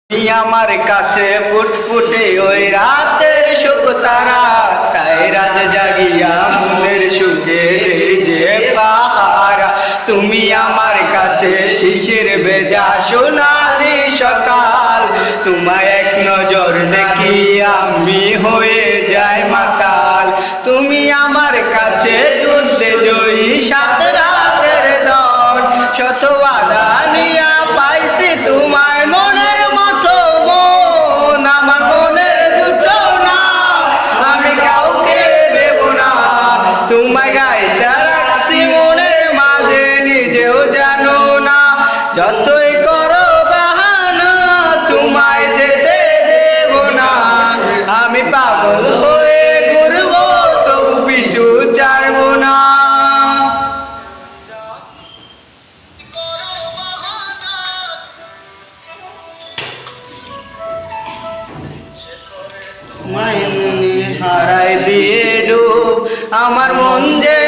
তুমি আমার কাছে ফুটফুটে ওই রাতের সুখ তারা, তাই রাত জাগিয়া মনের সুখে দেই যে পাহারা। তুমি আমার কাছে শিশির ভেজা সোনালি সকাল, তোমায় এক নজর দেখি আমি হয়ে যাই মাতাল। তুমি আমার কাছে যুদ্ধে জয়ী সাত রাতের দল, শত বাধা নিয়া পাইছি তোমায় মনের মতো মন। আমার মনের জুচনা আমি কাউকে দেব না, তোমায় গাইতে রাখছি মনের মাঝে নিজেও জানো না। যতই করো বাহানা তোমায় যেতে দেব না, আমি পাগল হয়ে ঘুরবো তবু পিছু ছাড়বো না। হারাই দিয়ে ডুব আমার মন যে